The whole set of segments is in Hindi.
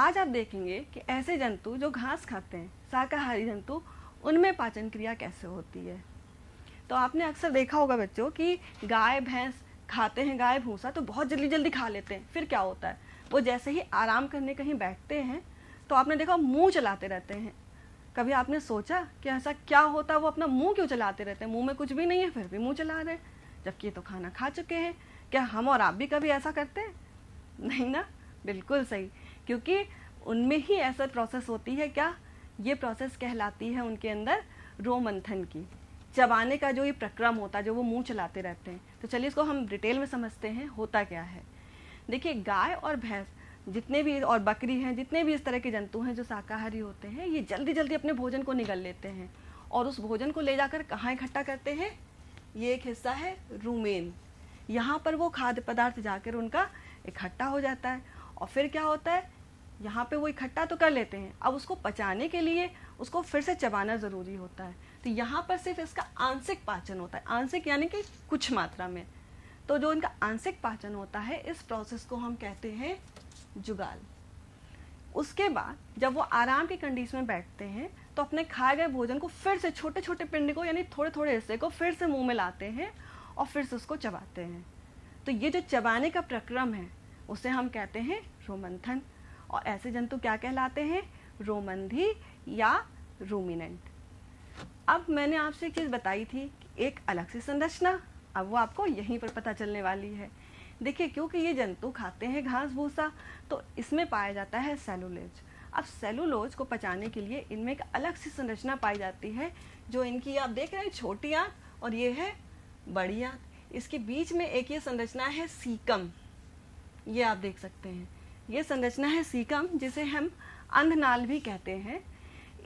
आज आप देखेंगे कि ऐसे जंतु जो घास खाते हैं, शाकाहारी जंतु, उनमें पाचन क्रिया कैसे होती है। तो आपने अक्सर देखा होगा बच्चों कि गाय भैंस खाते हैं गाय भूसा तो बहुत जल्दी जल्दी खा लेते हैं। फिर क्या होता है, वो जैसे ही आराम करने कहीं बैठते हैं तो आपने देखा मुंह चलाते रहते हैं। कभी आपने सोचा कि ऐसा क्या होता है, वो अपना मुंह क्यों चलाते रहते हैं? मुंह में कुछ भी नहीं है फिर भी मुंह चला रहे हैं, जबकि ये तो खाना खा चुके हैं। क्या हम और आप भी कभी ऐसा करते हैं? नहीं ना, बिल्कुल सही, क्योंकि उनमें ही ऐसा प्रोसेस होती है। क्या ये प्रोसेस कहलाती है उनके अंदर रोमंथन की, चबाने का जो ये प्रक्रम होता है, जो वो मुंह चलाते रहते हैं। तो चलिए इसको हम डिटेल में समझते हैं होता क्या है। देखिए, गाय और भैंस जितने भी और बकरी हैं, जितने भी इस तरह के जंतु हैं जो शाकाहारी होते हैं, ये जल्दी जल्दी अपने भोजन को निगल लेते हैं और उस भोजन को ले जाकर कहाँ इकट्ठा करते हैं? ये एक हिस्सा है रूमेन, यहाँ पर वो खाद्य पदार्थ जाकर उनका इकट्ठा हो जाता है। और फिर क्या होता है, यहाँ पे वो इकट्ठा तो कर लेते हैं, अब उसको पचाने के लिए उसको फिर से चबाना ज़रूरी होता है। तो यहाँ पर सिर्फ इसका आंशिक पाचन होता है, आंशिक यानी कि कुछ मात्रा में। तो जो इनका आंशिक पाचन होता है, इस प्रोसेस को हम कहते हैं जुगाल। उसके बाद जब वो आराम की कंडीशन में बैठते हैं तो अपने खाए गए भोजन को फिर से छोटे छोटे पिंड को, यानी थोड़े थोड़े हिस्से को फिर से मुंह में लाते हैं और फिर से उसको चबाते हैं। तो ये जो चबाने का प्रक्रम है उसे हम कहते हैं रोमंथन। और ऐसे जंतु क्या कहलाते हैं? रोमंधी या रूमिनेंट। अब मैंने आपसे एक चीज़ बताई थी, एक अलग सी संरचना, अब वो आपको यहीं पर पता चलने वाली है। देखिए, क्योंकि ये जंतु खाते हैं घास भूसा तो इसमें पाया जाता है सेलुलोज। अब सेलुलोज को पचाने के लिए इनमें एक अलग सी संरचना पाई जाती है, जो इनकी आप देख रहे हैं छोटी आंत और ये है बड़ी आंत। इसके बीच में एक ये संरचना है सीकम, ये आप देख सकते हैं, ये संरचना है सीकम, जिसे हम अंधनाल भी कहते हैं।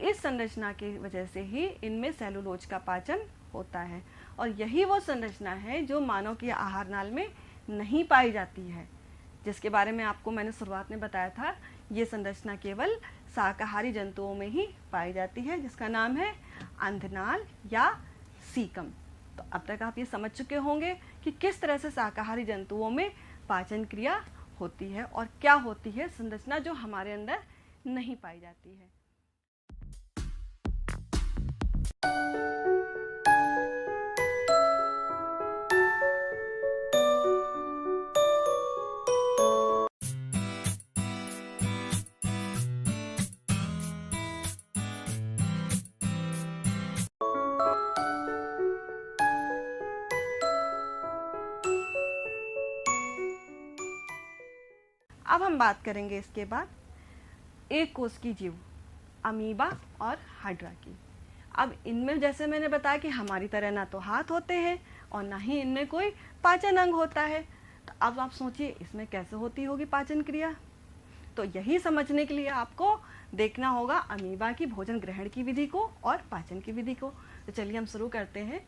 इस संरचना की वजह से ही इनमें सेलुलोज का पाचन होता है और यही वो संरचना है जो मानव की आहार नाल में नहीं पाई जाती है, जिसके बारे में आपको मैंने शुरुआत में बताया था। ये संरचना केवल शाकाहारी जंतुओं में ही पाई जाती है, जिसका नाम है अंधनाल या सीकम। तो अब तक आप ये समझ चुके होंगे कि किस तरह से शाकाहारी जंतुओं में पाचन क्रिया होती है और क्या होती है संरचना जो हमारे अंदर नहीं पाई जाती है। अब हम बात करेंगे इसके बाद एक कोष की जीव, अमीबा और हाइड्रा की। अब इनमें जैसे मैंने बताया कि हमारी तरह ना तो हाथ होते हैं और ना ही इनमें कोई पाचन अंग होता है। तो अब आप सोचिए इसमें कैसे होती होगी पाचन क्रिया। तो यही समझने के लिए आपको देखना होगा अमीबा की भोजन ग्रहण की विधि को और पाचन की विधि को। तो चलिए हम शुरू करते हैं।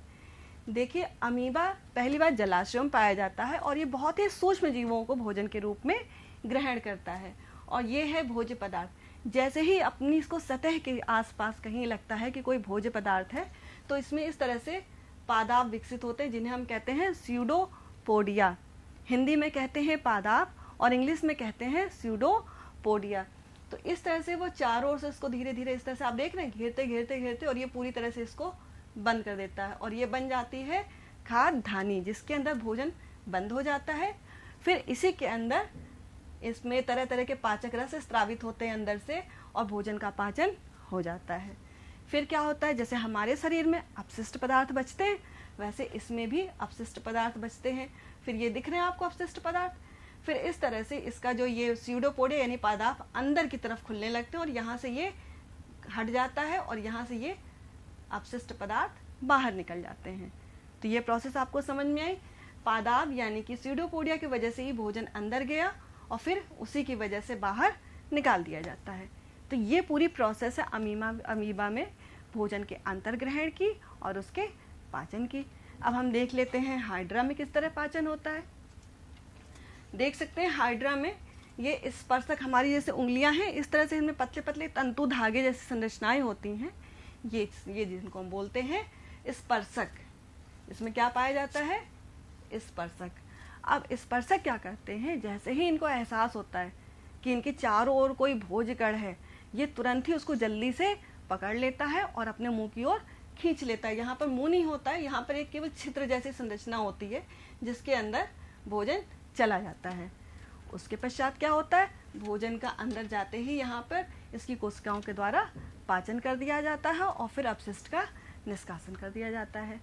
देखिए, अमीबा पहली बार जलाशयों में पाया जाता है और ये बहुत ही सूक्ष्म जीवों को भोजन के रूप में ग्रहण करता है और ये है भोज्य पदार्थ। जैसे ही अपनी इसको सतह के आसपास कहीं लगता है कि कोई भोज्य पदार्थ है तो इसमें इस तरह से पादाप विकसित होते हैं, जिन्हें हम कहते हैं स्यूडोपोडिया। हिंदी में कहते हैं पादाप और इंग्लिश में कहते हैं स्यूडोपोडिया। तो इस तरह से वो चारों ओर से इसको धीरे धीरे इस तरह से आप देख रहे हैं घेरते घेरते घेरते और ये पूरी तरह से इसको बंद कर देता है और ये बन जाती है खाद्यानि, जिसके अंदर भोजन बंद हो जाता है। फिर इसी के अंदर इसमें तरह तरह के पाचक रस स्रावित होते हैं अंदर से और भोजन का पाचन हो जाता है। फिर क्या होता है, जैसे हमारे शरीर में अपशिष्ट पदार्थ बचते हैं वैसे इसमें भी अपशिष्ट पदार्थ बचते हैं। फिर ये दिख रहे हैं आपको अपशिष्ट पदार्थ। फिर इस तरह से इसका जो ये स्यूडोपोडिया यानी पादाप अंदर की तरफ खुलने लगते हैं और यहाँ से ये हट जाता है और यहाँ से ये अपशिष्ट पदार्थ बाहर निकल जाते हैं। तो ये प्रोसेस आपको समझ में आई। पादाप यानी कि स्यूडोपोडिया की वजह से ही भोजन अंदर गया और फिर उसी की वजह से बाहर निकाल दिया जाता है। तो ये पूरी प्रोसेस है अमीबा में भोजन के अंतर्ग्रहण की और उसके पाचन की। अब हम देख लेते हैं हाइड्रा में किस तरह पाचन होता है। देख सकते हैं हाइड्रा में ये स्पर्शक हमारी जैसे उंगलियां हैं, इस तरह से इनमें पतले पतले तंतु धागे जैसी संरचनाएं होती हैं। ये जिनको हम बोलते हैं स्पर्शक। इसमें क्या पाया जाता है? स्पर्शक। अब स्पर्शक क्या करते हैं, जैसे ही इनको एहसास होता है कि इनके चारों ओर कोई भोजकण है, ये तुरंत ही उसको जल्दी से पकड़ लेता है और अपने मुंह की ओर खींच लेता है। यहाँ पर मुंह नहीं होता है, यहाँ पर एक केवल छिद्र जैसी संरचना होती है जिसके अंदर भोजन चला जाता है। उसके पश्चात क्या होता है, भोजन का अंदर जाते ही यहाँ पर इसकी कोशिकाओं के द्वारा पाचन कर दिया जाता है और फिर अपशिष्ट का निष्कासन कर दिया जाता है।